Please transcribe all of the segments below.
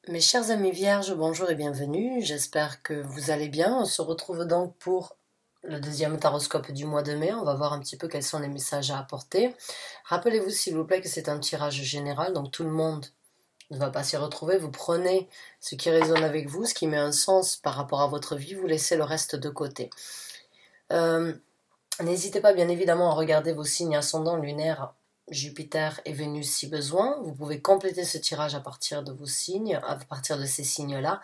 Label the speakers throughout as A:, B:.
A: Mes chers amis vierges, bonjour et bienvenue. J'espère que vous allez bien. On se retrouve donc pour le deuxième taroscope du mois de mai. On va voir un petit peu quels sont les messages à apporter. Rappelez-vous s'il vous plaît que c'est un tirage général, donc tout le monde ne va pas s'y retrouver. Vous prenez ce qui résonne avec vous, ce qui met un sens par rapport à votre vie, vous laissez le reste de côté. N'hésitez pas bien évidemment à regarder vos signes ascendants lunaires, Jupiter et Vénus si besoin. Vous pouvez compléter ce tirage à partir de vos signes, à partir de ces signes-là.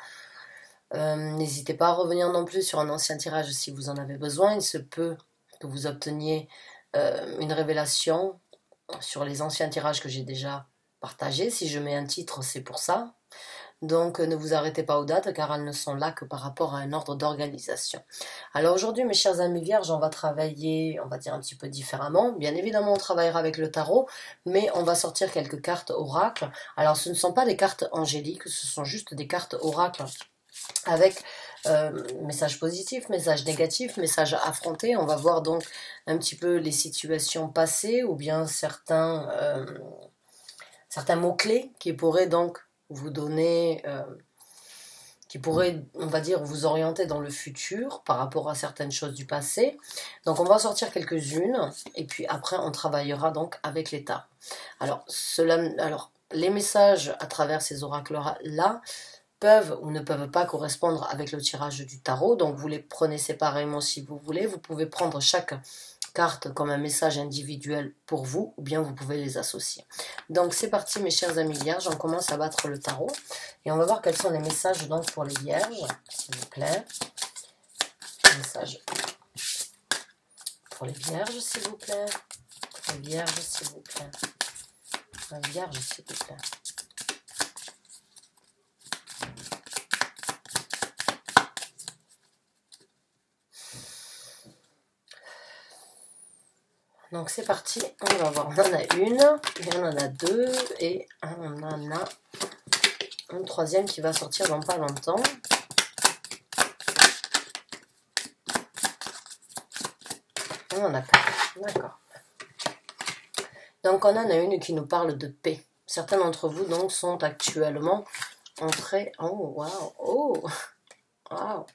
A: N'hésitez pas à revenir non plus sur un ancien tirage si vous en avez besoin. Il se peut que vous obteniez une révélation sur les anciens tirages que j'ai déjà partagés. Si je mets un titre, c'est pour ça. Donc ne vous arrêtez pas aux dates car elles ne sont là que par rapport à un ordre d'organisation. Alors aujourd'hui mes chers amis vierges, on va travailler, on va dire un petit peu différemment. Bien évidemment on travaillera avec le tarot, mais on va sortir quelques cartes oracles. Alors ce ne sont pas des cartes angéliques, ce sont juste des cartes oracles avec messages positifs, messages négatifs, messages affrontés. On va voir donc un petit peu les situations passées ou bien certains mots-clés qui pourraient donc vous donner, qui pourrait, on va dire, vous orienter dans le futur par rapport à certaines choses du passé. Donc on va sortir quelques-unes et puis après on travaillera donc avec l'état. Alors, les messages à travers ces oracles-là peuvent ou ne peuvent pas correspondre avec le tirage du tarot, donc vous les prenez séparément si vous voulez. Vous pouvez prendre chaque carte comme un message individuel pour vous, ou bien vous pouvez les associer. Donc c'est parti mes chers amis vierges, on commence à battre le tarot et on va voir quels sont les messages donc pour les vierges, s'il vous plaît. Message pour les vierges s'il vous plaît. Pour les vierges s'il vous plaît. Pour les vierges s'il vous plaît. Donc c'est parti, on va voir, on en a une, et on en a deux, et on en a une troisième qui va sortir dans pas longtemps. On en a quatre, d'accord. Donc on en a une qui nous parle de paix. Certains d'entre vous donc sont actuellement entrés... Oh, waouh, oh, waouh.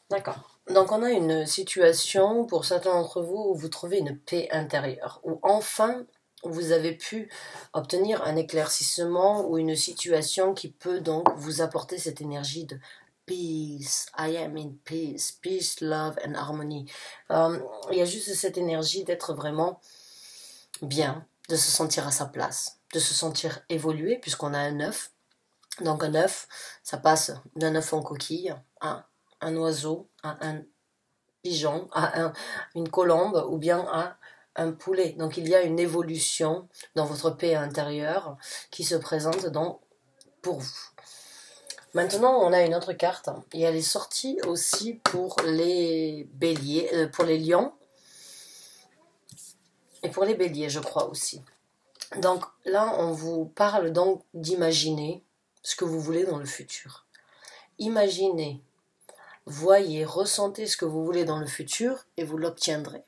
A: D'accord. Donc on a une situation pour certains d'entre vous où vous trouvez une paix intérieure, où enfin vous avez pu obtenir un éclaircissement ou une situation qui peut donc vous apporter cette énergie de peace, I am in peace, peace, love and harmony. Il y a juste cette énergie d'être vraiment bien, de se sentir à sa place, de se sentir évolué puisqu'on a un œuf. Donc un œuf, ça passe d'un œuf en coquille à un oiseau, à un pigeon, à une colombe ou bien à un poulet. Donc il y a une évolution dans votre paix intérieure qui se présente pour vous. Maintenant, on a une autre carte et elle est sortie aussi pour les béliers, pour les lions et pour les béliers, je crois aussi. Donc là, on vous parle donc d'imaginer ce que vous voulez dans le futur. Imaginez, voyez, ressentez ce que vous voulez dans le futur et vous l'obtiendrez.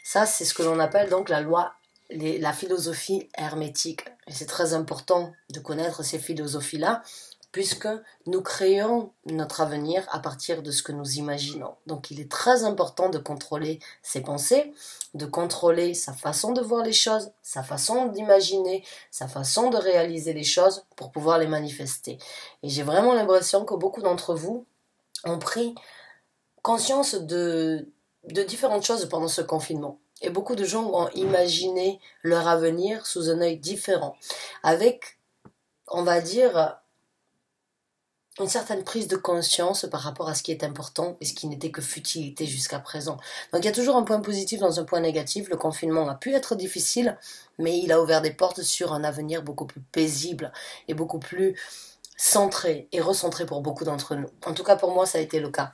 A: Ça, c'est ce que l'on appelle donc la philosophie hermétique. Et c'est très important de connaître ces philosophies-là, puisque nous créons notre avenir à partir de ce que nous imaginons. Donc il est très important de contrôler ses pensées, de contrôler sa façon de voir les choses, sa façon d'imaginer, sa façon de réaliser les choses pour pouvoir les manifester. Et j'ai vraiment l'impression que beaucoup d'entre vous ont pris conscience de différentes choses pendant ce confinement. Et beaucoup de gens ont imaginé leur avenir sous un œil différent, avec, on va dire, une certaine prise de conscience par rapport à ce qui est important et ce qui n'était que futilité jusqu'à présent. Donc il y a toujours un point positif dans un point négatif. Le confinement a pu être difficile, mais il a ouvert des portes sur un avenir beaucoup plus paisible et beaucoup plus centré et recentré pour beaucoup d'entre nous. En tout cas pour moi ça a été le cas.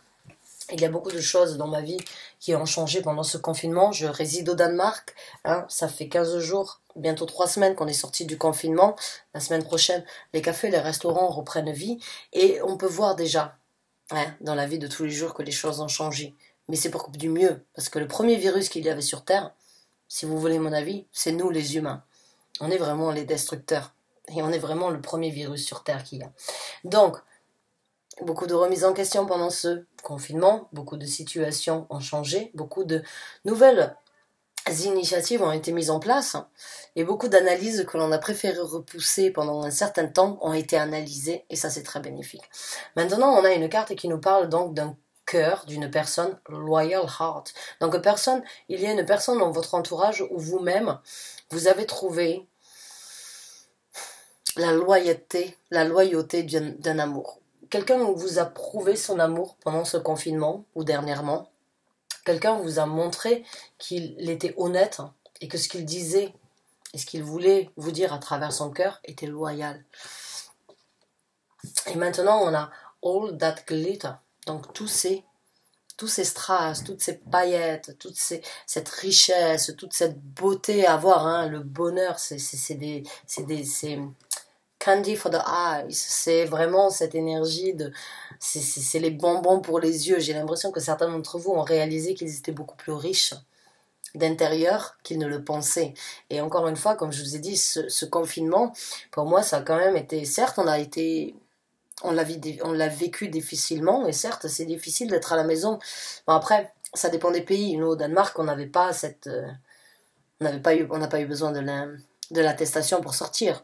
A: Il y a beaucoup de choses dans ma vie qui ont changé pendant ce confinement. Je réside au Danemark, ça fait 15 jours, bientôt 3 semaines qu'on est sorti du confinement. La semaine prochaine, les cafés, les restaurants reprennent vie. Et on peut voir déjà, dans la vie de tous les jours, que les choses ont changé. Mais c'est pour du mieux, parce que le premier virus qu'il y avait sur Terre, si vous voulez mon avis, c'est nous les humains. On est vraiment les destructeurs. Et on est vraiment le premier virus sur Terre qu'il y a. Donc, beaucoup de remises en question pendant ce confinement, beaucoup de situations ont changé, beaucoup de nouvelles initiatives ont été mises en place et beaucoup d'analyses que l'on a préféré repousser pendant un certain temps ont été analysées et ça c'est très bénéfique. Maintenant on a une carte qui nous parle donc d'un cœur d'une personne, loyal heart. Donc il y a une personne dans votre entourage où vous-même vous avez trouvé la loyauté d'un amour. Quelqu'un vous a prouvé son amour pendant ce confinement ou dernièrement. Quelqu'un vous a montré qu'il était honnête et que ce qu'il disait et ce qu'il voulait vous dire à travers son cœur était loyal. Et maintenant, on a all that glitter. Donc, tous ces strass, toutes ces paillettes, cette richesse, toute cette beauté à voir, hein, le bonheur, c'est candy for the eyes, c'est vraiment cette énergie c'est les bonbons pour les yeux. J'ai l'impression que certains d'entre vous ont réalisé qu'ils étaient beaucoup plus riches d'intérieur qu'ils ne le pensaient. Et encore une fois, comme je vous ai dit, ce confinement, pour moi, ça a quand même été, certes, on l'a vécu difficilement, et certes, c'est difficile d'être à la maison. Bon, après, ça dépend des pays. Nous, au Danemark, on n'a pas eu besoin de l'attestation pour sortir.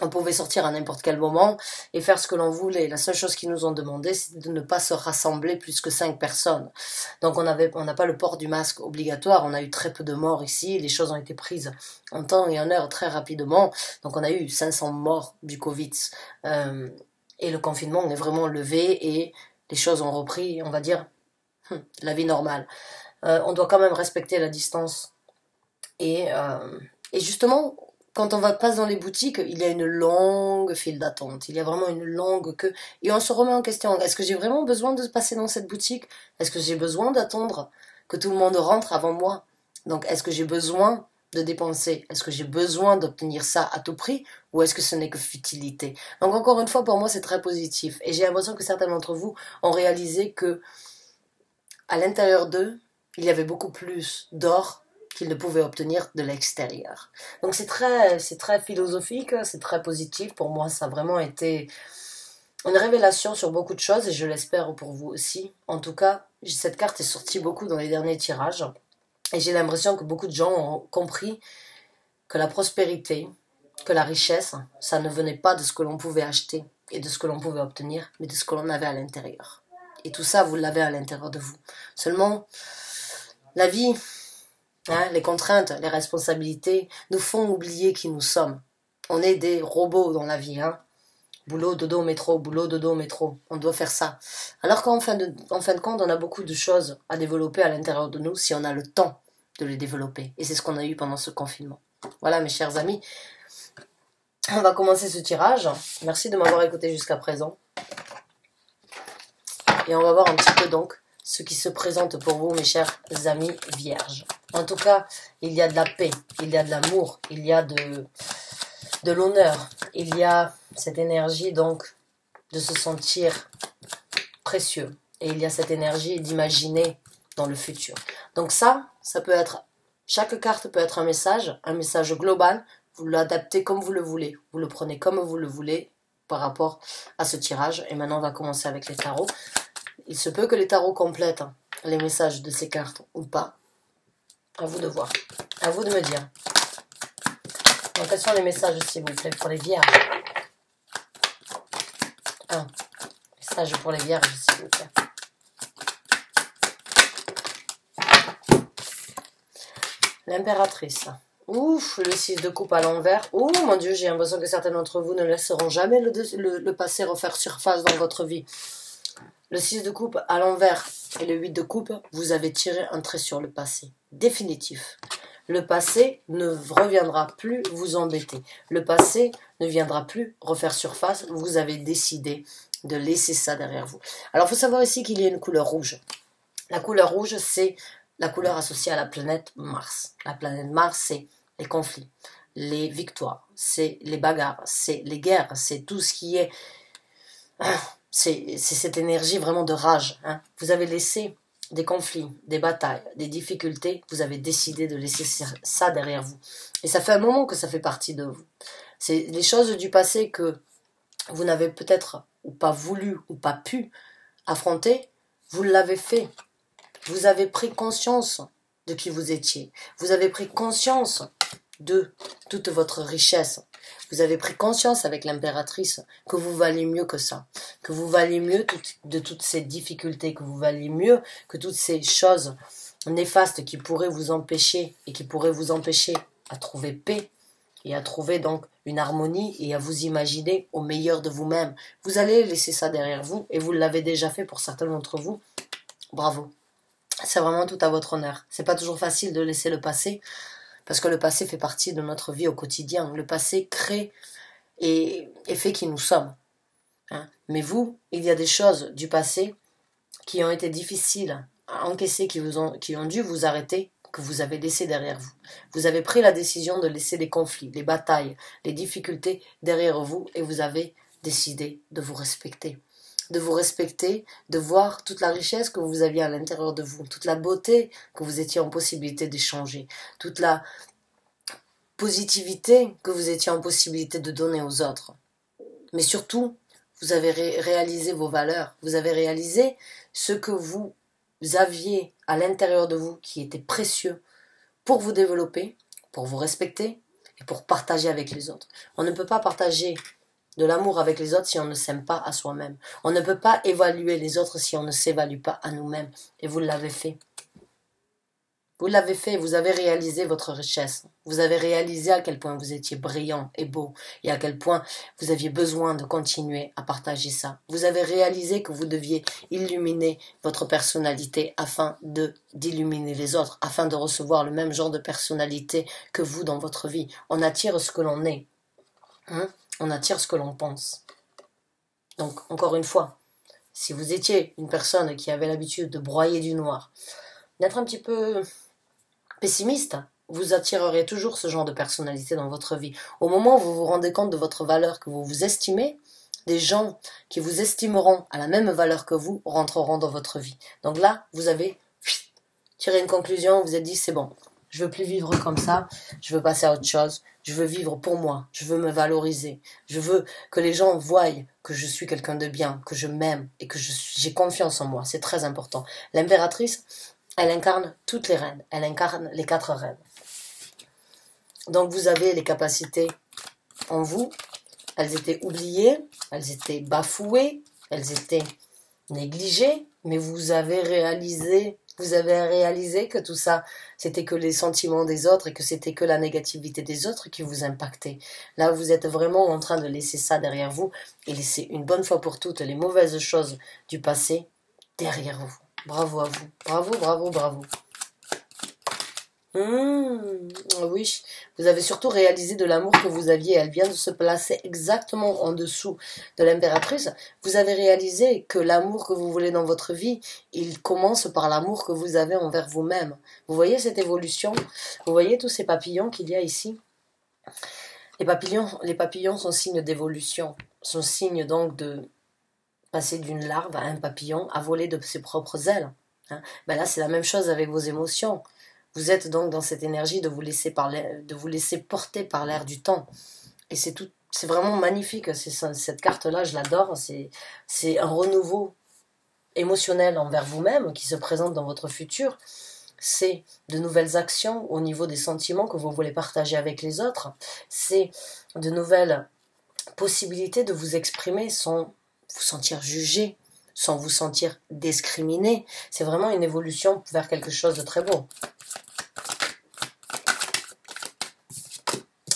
A: On pouvait sortir à n'importe quel moment et faire ce que l'on voulait. La seule chose qu'ils nous ont demandé, c'est de ne pas se rassembler plus que 5 personnes. Donc on n'a pas le port du masque obligatoire. On a eu très peu de morts ici. Les choses ont été prises en temps et en heure très rapidement. Donc on a eu 500 morts du Covid. Et le confinement, on est vraiment levé et les choses ont repris, on va dire, la vie normale. On doit quand même respecter la distance. Et justement, quand on passe dans les boutiques, il y a une longue file d'attente. Il y a vraiment une longue queue. Et on se remet en question. Est-ce que j'ai vraiment besoin de passer dans cette boutique? Est-ce que j'ai besoin d'attendre que tout le monde rentre avant moi? Donc, est-ce que j'ai besoin de dépenser? Est-ce que j'ai besoin d'obtenir ça à tout prix? Ou est-ce que ce n'est que futilité? Donc, encore une fois, pour moi, c'est très positif. Et j'ai l'impression que certains d'entre vous ont réalisé que, à l'intérieur d'eux, il y avait beaucoup plus d'or qu'ils ne pouvaient obtenir de l'extérieur. Donc c'est très philosophique, c'est très positif. Pour moi, ça a vraiment été une révélation sur beaucoup de choses et je l'espère pour vous aussi. En tout cas, cette carte est sortie beaucoup dans les derniers tirages et j'ai l'impression que beaucoup de gens ont compris que la prospérité, que la richesse, ça ne venait pas de ce que l'on pouvait acheter et de ce que l'on pouvait obtenir, mais de ce que l'on avait à l'intérieur. Et tout ça, vous l'avez à l'intérieur de vous. Seulement, la vie... les contraintes, les responsabilités nous font oublier qui nous sommes. On est des robots dans la vie. Boulot, dodo, métro, boulot, dodo, métro. On doit faire ça. Alors qu'en fin de compte, on a beaucoup de choses à développer à l'intérieur de nous si on a le temps de les développer. Et c'est ce qu'on a eu pendant ce confinement. Voilà mes chers amis. On va commencer ce tirage. Merci de m'avoir écouté jusqu'à présent. Et on va voir un petit peu donc ce qui se présente pour vous, mes chers amis vierges. En tout cas, il y a de la paix, il y a de l'amour, il y a de l'honneur, il y a cette énergie donc de se sentir précieux. Et il y a cette énergie d'imaginer dans le futur. Donc ça peut être, chaque carte peut être un message global, vous l'adaptez comme vous le voulez, vous le prenez comme vous le voulez par rapport à ce tirage. Et maintenant, on va commencer avec les tarots. Il se peut que les tarots complètent les messages de ces cartes ou pas. À vous de voir. À vous de me dire. Donc, quels sont les messages, s'il vous plaît, pour les vierges? Un message pour les vierges, s'il vous plaît. L'impératrice. Ouf, le 6 de coupe à l'envers. Oh mon Dieu, j'ai l'impression que certains d'entre vous ne laisseront jamais le passé refaire surface dans votre vie. Le 6 de coupe à l'envers et le 8 de coupe, vous avez tiré un trait sur le passé. Définitif. Le passé ne reviendra plus vous embêter. Le passé ne viendra plus refaire surface. Vous avez décidé de laisser ça derrière vous. Alors, il faut savoir ici qu'il y a une couleur rouge. La couleur rouge, c'est la couleur associée à la planète Mars. La planète Mars, c'est les conflits, les victoires, c'est les bagarres, c'est les guerres, c'est tout ce qui est... C'est cette énergie vraiment de rage. Vous avez laissé des conflits, des batailles, des difficultés. Vous avez décidé de laisser ça derrière vous. Et ça fait un moment que ça fait partie de vous. C'est les choses du passé que vous n'avez peut-être ou pas voulu ou pas pu affronter, vous l'avez fait. Vous avez pris conscience de qui vous étiez. Vous avez pris conscience de toute votre richesse. Vous avez pris conscience avec l'impératrice que vous valiez mieux que ça, que vous valiez mieux de toutes ces difficultés, que vous valiez mieux que toutes ces choses néfastes qui pourraient vous empêcher et qui pourraient vous empêcher à trouver paix et à trouver donc une harmonie et à vous imaginer au meilleur de vous-même. Vous allez laisser ça derrière vous et vous l'avez déjà fait pour certains d'entre vous. Bravo. C'est vraiment tout à votre honneur. C'est pas toujours facile de laisser le passé parce que le passé fait partie de notre vie au quotidien. Le passé crée et fait qui nous sommes. Hein. Mais vous, il y a des choses du passé qui ont été difficiles à encaisser, qui ont dû vous arrêter, que vous avez laissé derrière vous. Vous avez pris la décision de laisser les conflits, les batailles, les difficultés derrière vous et vous avez décidé de vous respecter. De vous respecter, de voir toute la richesse que vous aviez à l'intérieur de vous, toute la beauté que vous étiez en possibilité d'échanger, toute la positivité que vous étiez en possibilité de donner aux autres. Mais surtout, vous avez réalisé vos valeurs, vous avez réalisé ce que vous aviez à l'intérieur de vous qui était précieux pour vous développer, pour vous respecter et pour partager avec les autres. On ne peut pas partager de l'amour avec les autres si on ne s'aime pas à soi-même. On ne peut pas évaluer les autres si on ne s'évalue pas à nous-mêmes. Et vous l'avez fait. Vous l'avez fait, vous avez réalisé votre richesse. Vous avez réalisé à quel point vous étiez brillant et beau et à quel point vous aviez besoin de continuer à partager ça. Vous avez réalisé que vous deviez illuminer votre personnalité afin d'illuminer les autres, afin de recevoir le même genre de personnalité que vous dans votre vie. On attire ce que l'on est. On attire ce que l'on pense. Donc, encore une fois, si vous étiez une personne qui avait l'habitude de broyer du noir, d'être un petit peu pessimiste, vous attirerez toujours ce genre de personnalité dans votre vie. Au moment où vous vous rendez compte de votre valeur, que vous vous estimez, des gens qui vous estimeront à la même valeur que vous rentreront dans votre vie. Donc là, vous avez tiré une conclusion, vous vous êtes dit c'est bon, je veux plus vivre comme ça, je veux passer à autre chose, je veux vivre pour moi, je veux me valoriser, je veux que les gens voient que je suis quelqu'un de bien, que je m'aime et que j'ai confiance en moi, c'est très important. L'impératrice, elle incarne toutes les reines, elle incarne les 4 reines. Donc vous avez les capacités en vous, elles étaient oubliées, elles étaient bafouées, elles étaient négligées, mais vous avez réalisé que tout ça, c'était que les sentiments des autres et que c'était que la négativité des autres qui vous impactait. Là, vous êtes vraiment en train de laisser ça derrière vous et laisser une bonne fois pour toutes les mauvaises choses du passé derrière vous. Bravo à vous. Bravo, bravo, bravo. Oui, vous avez surtout réalisé de l'amour que vous aviez. Elle vient de se placer exactement en dessous de l'impératrice. Vous avez réalisé que l'amour que vous voulez dans votre vie, il commence par l'amour que vous avez envers vous-même. Vous voyez cette évolution? Vous voyez tous ces papillons qu'il y a ici? Les papillons sont signes d'évolution, sont signes donc de passer d'une larve à un papillon, à voler de ses propres ailes. Ben là, c'est la même chose avec vos émotions. Vous êtes donc dans cette énergie de vous laisser porter par l'air du temps. Et c'est vraiment magnifique. Cette carte-là, je l'adore. C'est un renouveau émotionnel envers vous-même qui se présente dans votre futur. C'est de nouvelles actions au niveau des sentiments que vous voulez partager avec les autres. C'est de nouvelles possibilités de vous exprimer sans vous sentir jugé, sans vous sentir discriminé. C'est vraiment une évolution vers quelque chose de très beau.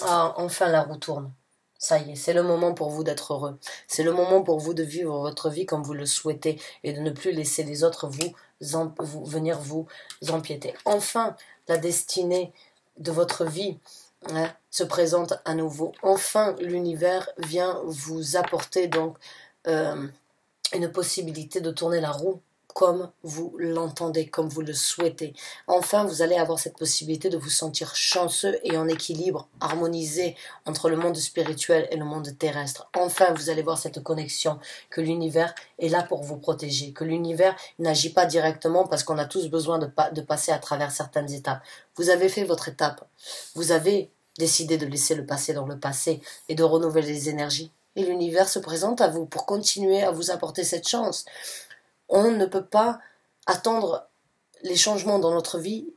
A: Ah, enfin la roue tourne. Ça y est, c'est le moment pour vous d'être heureux. C'est le moment pour vous de vivre votre vie comme vous le souhaitez et de ne plus laisser les autres venir vous empiéter. Enfin, la destinée de votre vie se présente à nouveau. Enfin, l'univers vient vous apporter donc une possibilité de tourner la roue comme vous l'entendez, comme vous le souhaitez. Enfin, vous allez avoir cette possibilité de vous sentir chanceux et en équilibre, harmonisé entre le monde spirituel et le monde terrestre. Enfin, vous allez voir cette connexion, que l'univers est là pour vous protéger, que l'univers n'agit pas directement parce qu'on a tous besoin de passer à travers certaines étapes. Vous avez fait votre étape. Vous avez Décidez de laisser le passé dans le passé et de renouveler les énergies. Et l'univers se présente à vous pour continuer à vous apporter cette chance. On ne peut pas attendre les changements dans notre vie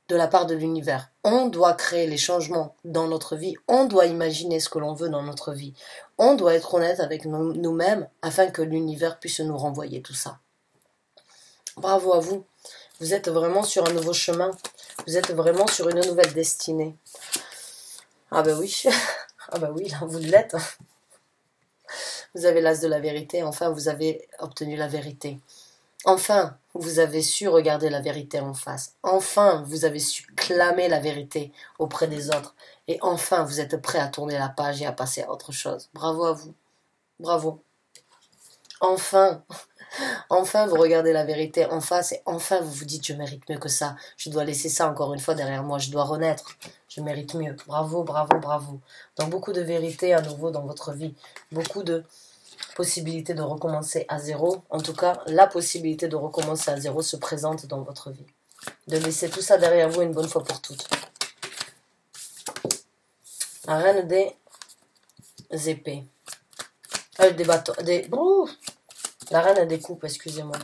A: de la part de l'univers. On doit créer les changements dans notre vie. On doit imaginer ce que l'on veut dans notre vie. On doit être honnête avec nous-mêmes afin que l'univers puisse nous renvoyer tout ça. Bravo à vous. Vous êtes vraiment sur un nouveau chemin. Vous êtes vraiment sur une nouvelle destinée. Ah ben oui. Ah ben oui, là vous l'êtes. Vous avez l'as de la vérité. Enfin, vous avez obtenu la vérité. Enfin, vous avez su regarder la vérité en face. Enfin, vous avez su clamer la vérité auprès des autres. Et enfin, vous êtes prêt à tourner la page et à passer à autre chose. Bravo à vous. Bravo. Enfin, enfin, vous regardez la vérité en face et enfin, vous vous dites, je mérite mieux que ça. Je dois laisser ça encore une fois derrière moi. Je dois renaître. Je mérite mieux. Bravo, bravo, bravo. Donc, beaucoup de vérité à nouveau dans votre vie. Beaucoup de possibilité de recommencer à zéro. En tout cas, la possibilité de recommencer à zéro se présente dans votre vie. De laisser tout ça derrière vous une bonne fois pour toutes. La reine des épées. Des bâtons. La reine des coupes, excusez-moi.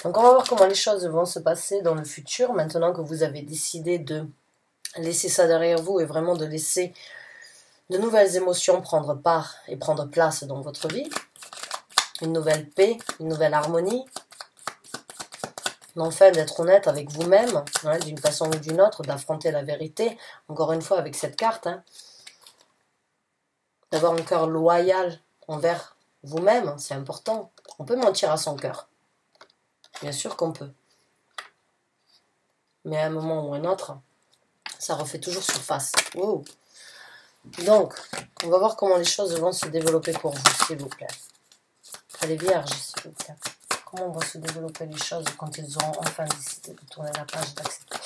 A: Donc on va voir comment les choses vont se passer dans le futur, maintenant que vous avez décidé de laisser ça derrière vous et vraiment de laisser de nouvelles émotions prendre part et prendre place dans votre vie. Une nouvelle paix, une nouvelle harmonie. Enfin, d'être honnête avec vous-même, hein, d'une façon ou d'une autre, d'affronter la vérité. Encore une fois, avec cette carte, hein, d'avoir un cœur loyal envers vous-même, c'est important. On peut mentir à son cœur. Bien sûr qu'on peut. Mais à un moment ou à un autre, ça refait toujours surface. Wow. Donc, on va voir comment les choses vont se développer pour vous, s'il vous plaît. Allez, Vierge, s'il vous plaît. Comment vont se développer les choses quand ils auront enfin décidé de tourner la page, d'accepter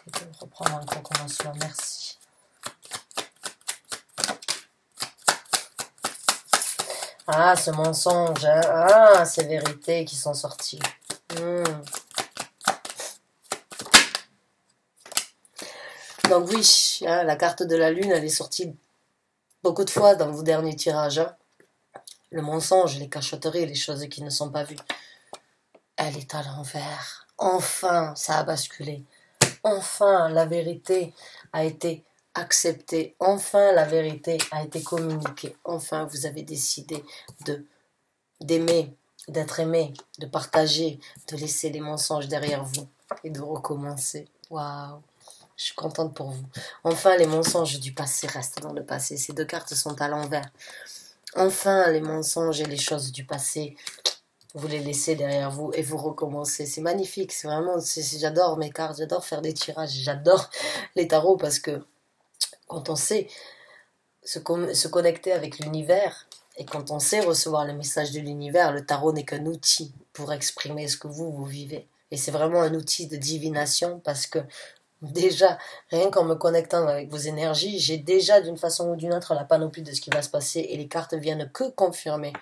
A: et de reprendre un recommencement. Merci. Ah, ce mensonge, hein. Ah, ces vérités qui sont sorties. Donc oui, hein, la carte de la lune, elle est sortie beaucoup de fois dans vos derniers tirages. Hein. Le mensonge, les cachotteries, les choses qui ne sont pas vues. Elle est à l'envers. Enfin, ça a basculé. Enfin, la vérité a été acceptée. Enfin, la vérité a été communiquée. Enfin, vous avez décidé d'aimer, d'être aimé, de partager, de laisser les mensonges derrière vous et de recommencer. Waouh, je suis contente pour vous. Enfin, les mensonges du passé restent dans le passé. Ces deux cartes sont à l'envers. Enfin, les mensonges et les choses du passé, vous les laissez derrière vous et vous recommencez. C'est magnifique, c'est vraiment, j'adore mes cartes, j'adore faire des tirages, j'adore les tarots parce que quand on sait se connecter avec l'univers et quand on sait recevoir le message de l'univers, le tarot n'est qu'un outil pour exprimer ce que vous vivez. Et c'est vraiment un outil de divination parce que déjà, rien qu'en me connectant avec vos énergies, j'ai déjà d'une façon ou d'une autre la panoplie de ce qui va se passer et les cartes viennent que confirmer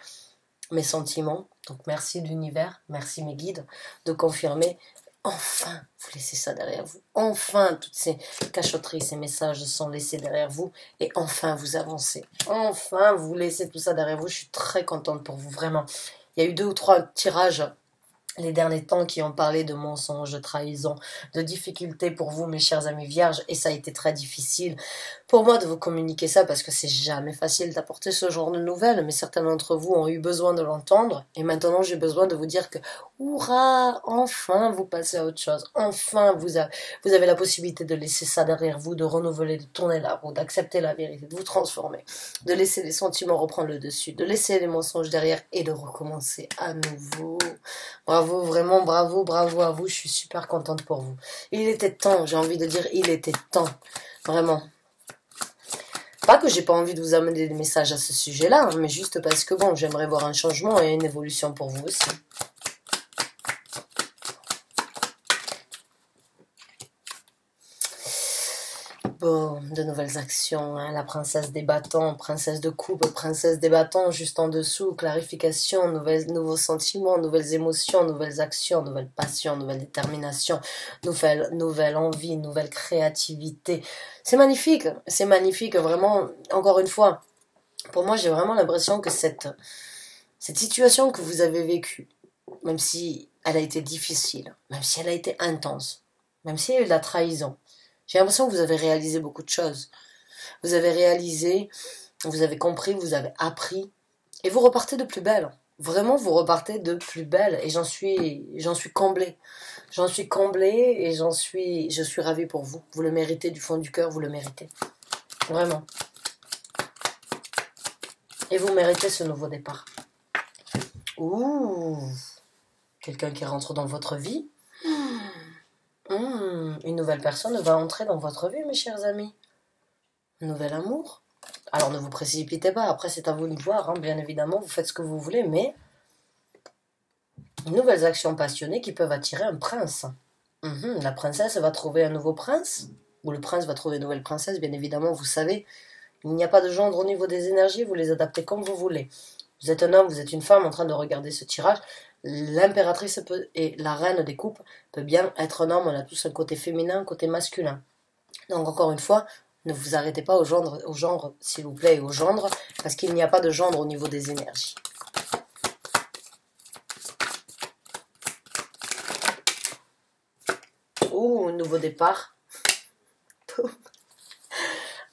A: mes sentiments. Donc merci l'univers, merci mes guides de confirmer. Enfin, vous laissez ça derrière vous. Enfin, toutes ces cachotteries, ces messages sont laissés derrière vous. Et enfin, vous avancez. Enfin, vous laissez tout ça derrière vous. Je suis très contente pour vous, vraiment. Il y a eu 2 ou 3 tirages les derniers temps qui ont parlé de mensonges, de trahison, de difficultés pour vous, mes chers amis vierges, et ça a été très difficile pour moi de vous communiquer ça parce que c'est jamais facile d'apporter ce genre de nouvelles, mais certains d'entre vous ont eu besoin de l'entendre, et maintenant j'ai besoin de vous dire que, hurrah, enfin vous passez à autre chose, enfin vous avez la possibilité de laisser ça derrière vous, de renouveler, de tourner la roue, d'accepter la vérité, de vous transformer, de laisser les sentiments reprendre le dessus, de laisser les mensonges derrière et de recommencer à nouveau. Bravo, vraiment bravo, bravo à vous, je suis super contente pour vous. Il était temps, j'ai envie de dire, il était temps, vraiment. Pas que j'ai pas envie de vous amener des messages à ce sujet-là, mais juste parce que bon, j'aimerais voir un changement et une évolution pour vous aussi. Bon, de nouvelles actions, hein. La princesse des bâtons, princesse de coupe, princesse des bâtons, juste en dessous, clarification, nouveaux sentiments, nouvelles émotions, nouvelles actions, nouvelles passions, nouvelle détermination, nouvelle envie, nouvelle créativité. C'est magnifique, vraiment, encore une fois. Pour moi, j'ai vraiment l'impression que cette situation que vous avez vécue, même si elle a été difficile, même si elle a été intense, même s'il y a eu de la trahison, j'ai l'impression que vous avez réalisé beaucoup de choses. Vous avez réalisé, vous avez compris, vous avez appris, et vous repartez de plus belle. Vraiment, vous repartez de plus belle, et j'en suis comblée. J'en suis comblée, et je suis ravie pour vous. Vous le méritez du fond du cœur, vous le méritez. Vraiment. Et vous méritez ce nouveau départ. Ouh, quelqu'un qui rentre dans votre vie. Une nouvelle personne va entrer dans votre vie, mes chers amis. Un nouvel amour. Alors ne vous précipitez pas, après c'est à vous de voir, hein, bien évidemment, vous faites ce que vous voulez, mais nouvelles actions passionnées qui peuvent attirer un prince. La princesse va trouver un nouveau prince, ou le prince va trouver une nouvelle princesse, bien évidemment, vous savez, il n'y a pas de gendre au niveau des énergies, vous les adaptez comme vous voulez. Vous êtes un homme, vous êtes une femme en train de regarder ce tirage. L'impératrice et la reine des coupes peut bien être un homme, on a tous un côté féminin, un côté masculin. Donc encore une fois, ne vous arrêtez pas au genre s'il vous plaît, et au gendre, parce qu'il n'y a pas de gendre au niveau des énergies. Oh, un nouveau départ.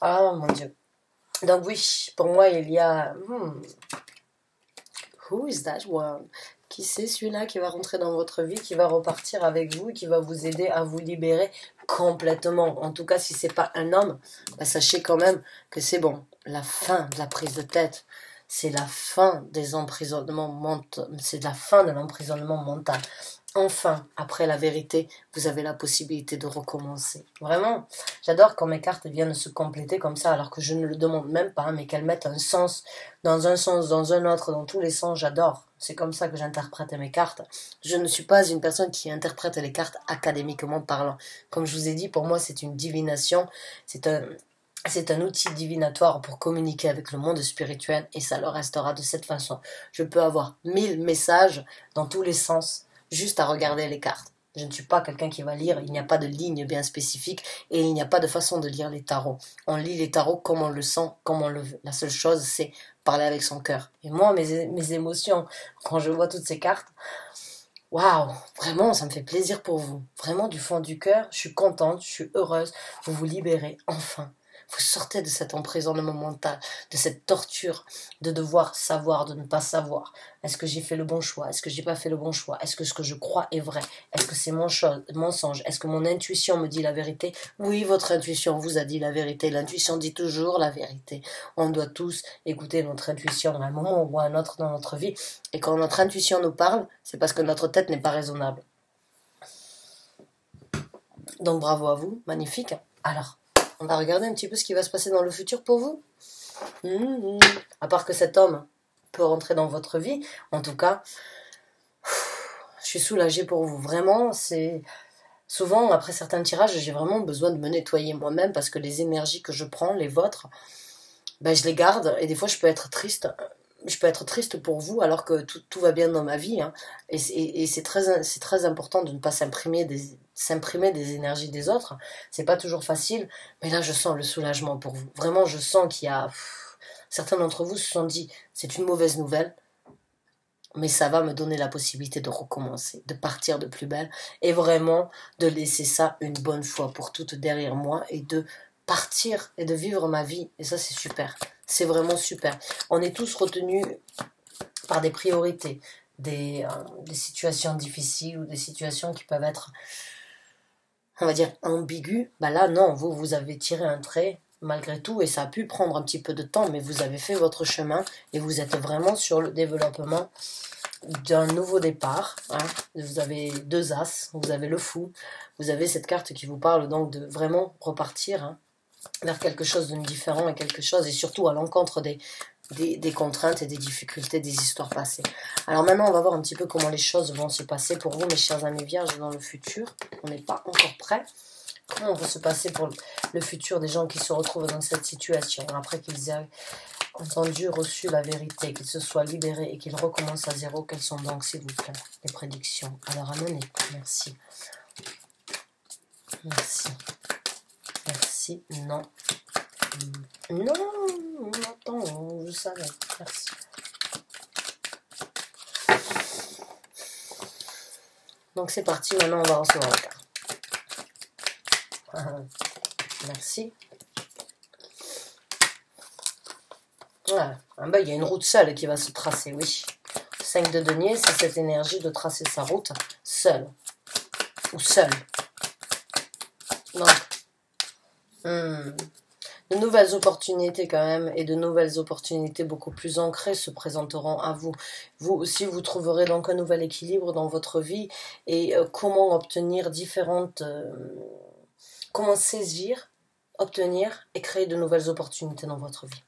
A: Ah mon Dieu. Donc oui, pour moi il y a... Who is that one? Qui c'est celui-là qui va rentrer dans votre vie, qui va repartir avec vous, qui va vous aider à vous libérer complètement. En tout cas, si c'est pas un homme, bah, sachez quand même que c'est bon. La fin de la prise de tête, c'est la fin des emprisonnements mentaux, c'est la fin de l'emprisonnement mental. Enfin, après la vérité, vous avez la possibilité de recommencer. Vraiment, j'adore quand mes cartes viennent se compléter comme ça, alors que je ne le demande même pas, mais qu'elles mettent un sens, dans un autre, dans tous les sens, j'adore. C'est comme ça que j'interprète mes cartes. Je ne suis pas une personne qui interprète les cartes académiquement parlant. Comme je vous ai dit, pour moi, c'est une divination, c'est un outil divinatoire pour communiquer avec le monde spirituel, et ça le restera de cette façon. Je peux avoir 1000 messages dans tous les sens, juste à regarder les cartes. Je ne suis pas quelqu'un qui va lire, il n'y a pas de ligne bien spécifique et il n'y a pas de façon de lire les tarots. On lit les tarots comme on le sent, comme on le veut. La seule chose, c'est parler avec son cœur. Et moi, mes émotions, quand je vois toutes ces cartes, waouh, vraiment, ça me fait plaisir pour vous. Vraiment, du fond du cœur, je suis contente, je suis heureuse. Vous vous libérez, enfin. Vous sortez de cet emprisonnement mental, de cette torture de devoir savoir, de ne pas savoir. Est-ce que j'ai fait le bon choix? Est-ce que j'ai pas fait le bon choix? Est-ce que ce que je crois est vrai? Est-ce que c'est mensonge? Est-ce que mon intuition me dit la vérité? Oui, votre intuition vous a dit la vérité. L'intuition dit toujours la vérité. On doit tous écouter notre intuition à un moment ou à un autre dans notre vie. Et quand notre intuition nous parle, c'est parce que notre tête n'est pas raisonnable. Donc bravo à vous, magnifique. Alors, on va regarder un petit peu ce qui va se passer dans le futur pour vous. À part que cet homme peut rentrer dans votre vie, en tout cas, je suis soulagée pour vous. Vraiment, c'est... Souvent, après certains tirages, j'ai vraiment besoin de me nettoyer moi-même parce que les énergies que je prends, les vôtres, ben, je les garde et des fois, je peux être triste. Je peux être triste pour vous alors que tout va bien dans ma vie. Hein. Et c'est très important de ne pas s'imprimer des énergies des autres. C'est pas toujours facile, mais là, je sens le soulagement pour vous. Vraiment, je sens qu'il y a... Certains d'entre vous se sont dit, c'est une mauvaise nouvelle, mais ça va me donner la possibilité de recommencer, de partir de plus belle, et vraiment de laisser ça une bonne fois pour toutes derrière moi, et de partir et de vivre ma vie. Et ça, c'est super. C'est vraiment super. On est tous retenus par des priorités, des situations difficiles ou des situations qui peuvent être, on va dire, ambiguës. Bah là, non, vous avez tiré un trait malgré tout et ça a pu prendre un petit peu de temps, mais vous avez fait votre chemin et vous êtes vraiment sur le développement d'un nouveau départ. Hein. Vous avez 2 as, vous avez le fou, vous avez cette carte qui vous parle donc de vraiment repartir, hein, vers quelque chose de différent et quelque chose, et surtout à l'encontre des contraintes et des difficultés des histoires passées. Alors maintenant, on va voir un petit peu comment les choses vont se passer pour vous, mes chers amis vierges, dans le futur. On n'est pas encore prêts. Comment va se passer pour le futur des gens qui se retrouvent dans cette situation après qu'ils aient entendu, reçu la vérité, qu'ils se soient libérés et qu'ils recommencent à zéro? Quelles sont donc, s'il vous plaît, les prédictions à leur amener? Merci. Merci. Merci. Non. Non. Attends, je savais. Merci. Donc c'est parti, maintenant on va recevoir la carte. Merci. Voilà. Ah bah, il y a une route seule qui va se tracer, oui. 5 de denier, c'est cette énergie de tracer sa route seule. Ou seule. Donc, de nouvelles opportunités quand même, et de nouvelles opportunités beaucoup plus ancrées se présenteront à vous. Vous aussi, vous trouverez donc un nouvel équilibre dans votre vie, et comment obtenir différentes... comment saisir, obtenir et créer de nouvelles opportunités dans votre vie.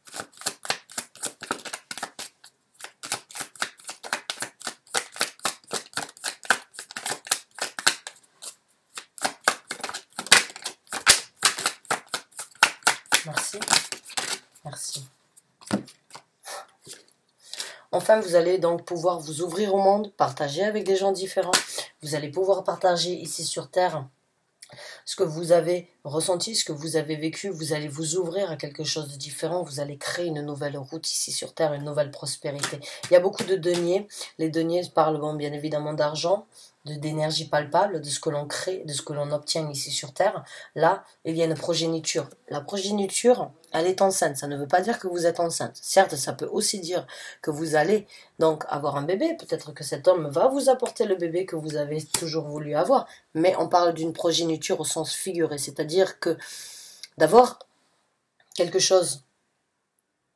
A: Merci. Merci. Enfin, vous allez donc pouvoir vous ouvrir au monde, partager avec des gens différents. Vous allez pouvoir partager ici sur Terre ce que vous avez ressenti, ce que vous avez vécu. Vous allez vous ouvrir à quelque chose de différent. Vous allez créer une nouvelle route ici sur Terre, une nouvelle prospérité. Il y a beaucoup de deniers. Les deniers parlent bien évidemment d'argent, d'énergie palpable, de ce que l'on crée, de ce que l'on obtient ici sur Terre. Là, il y a une progéniture. La progéniture, elle est enceinte. Ça ne veut pas dire que vous êtes enceinte. Certes, ça peut aussi dire que vous allez donc avoir un bébé. Peut-être que cet homme va vous apporter le bébé que vous avez toujours voulu avoir. Mais on parle d'une progéniture au sens figuré. C'est-à-dire que d'avoir quelque chose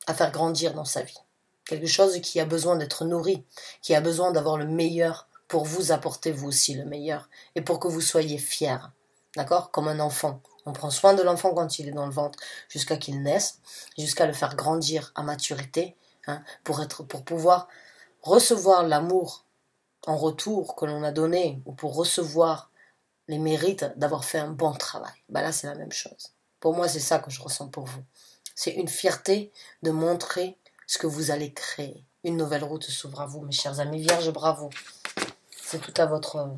A: à faire grandir dans sa vie. Quelque chose qui a besoin d'être nourri, qui a besoin d'avoir le meilleur pour vous apporter vous aussi le meilleur et pour que vous soyez fiers, d'accord? Comme un enfant. On prend soin de l'enfant quand il est dans le ventre jusqu'à qu'il naisse, jusqu'à le faire grandir à maturité, hein, pour pouvoir recevoir l'amour en retour que l'on a donné ou pour recevoir les mérites d'avoir fait un bon travail. Ben là, c'est la même chose. Pour moi, c'est ça que je ressens pour vous. C'est une fierté de montrer ce que vous allez créer. Une nouvelle route s'ouvre à vous, mes chers amis vierges, bravo. C'est tout à votre...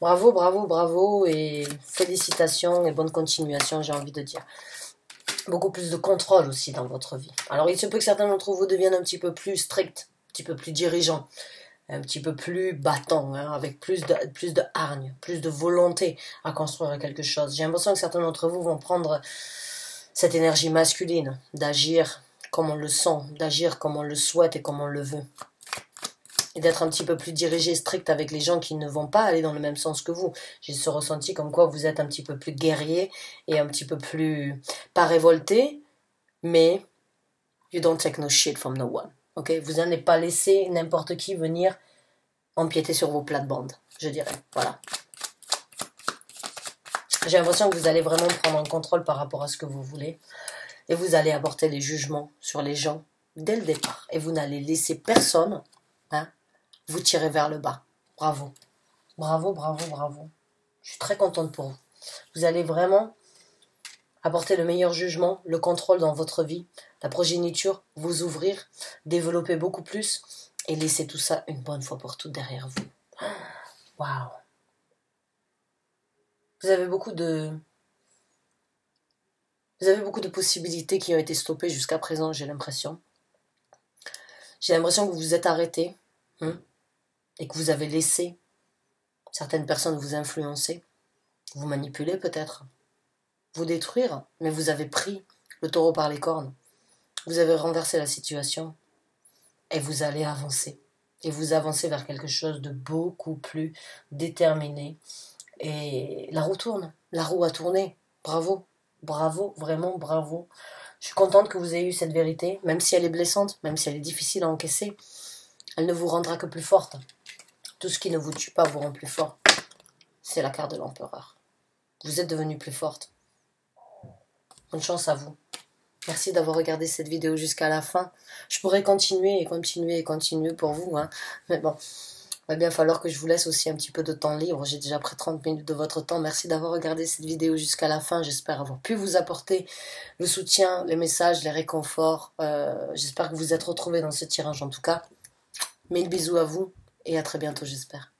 A: Bravo, bravo, bravo, et félicitations et bonne continuation, j'ai envie de dire. Beaucoup plus de contrôle aussi dans votre vie. Alors, il se peut que certains d'entre vous deviennent un petit peu plus stricts, un petit peu plus dirigeants, un petit peu plus battants, hein, avec plus de hargne, plus de volonté à construire quelque chose. J'ai l'impression que certains d'entre vous vont prendre cette énergie masculine, d'agir comme on le sent, d'agir comme on le souhaite et comme on le veut. Et d'être un petit peu plus dirigé, strict avec les gens qui ne vont pas aller dans le même sens que vous. J'ai ce ressenti comme quoi vous êtes un petit peu plus guerrier et un petit peu plus, pas révolté, mais you don't take no shit from no one. Okay? Vous n'allez pas laisser n'importe qui venir empiéter sur vos plates-bandes, je dirais. Voilà. J'ai l'impression que vous allez vraiment prendre un contrôle par rapport à ce que vous voulez. Et vous allez apporter des jugements sur les gens dès le départ. Et vous n'allez laisser personne, hein, vous tirer vers le bas. Bravo. Bravo, bravo, bravo. Je suis très contente pour vous. Vous allez vraiment apporter le meilleur jugement, le contrôle dans votre vie, la progéniture, vous ouvrir, développer beaucoup plus et laisser tout ça une bonne fois pour toutes derrière vous. Waouh. Vous avez beaucoup de possibilités qui ont été stoppées jusqu'à présent, j'ai l'impression. J'ai l'impression que vous vous êtes arrêté, hein, et que vous avez laissé certaines personnes vous influencer, vous manipuler peut-être, vous détruire, mais vous avez pris le taureau par les cornes. Vous avez renversé la situation et vous allez avancer. Et vous avancez vers quelque chose de beaucoup plus déterminé. Et la roue tourne, la roue a tourné. Bravo, bravo, vraiment bravo. Je suis contente que vous ayez eu cette vérité, même si elle est blessante, même si elle est difficile à encaisser. Elle ne vous rendra que plus forte. Tout ce qui ne vous tue pas vous rend plus fort. C'est la carte de l'empereur. Vous êtes devenue plus forte. Bonne chance à vous. Merci d'avoir regardé cette vidéo jusqu'à la fin. Je pourrais continuer et continuer et continuer pour vous, hein. Mais bon, Il va bien falloir que je vous laisse aussi un petit peu de temps libre. J'ai déjà pris 30 minutes de votre temps. Merci d'avoir regardé cette vidéo jusqu'à la fin. J'espère avoir pu vous apporter le soutien, les messages, les réconforts. J'espère que vous êtes retrouvés dans ce tirage en tout cas. Mille bisous à vous et à très bientôt j'espère.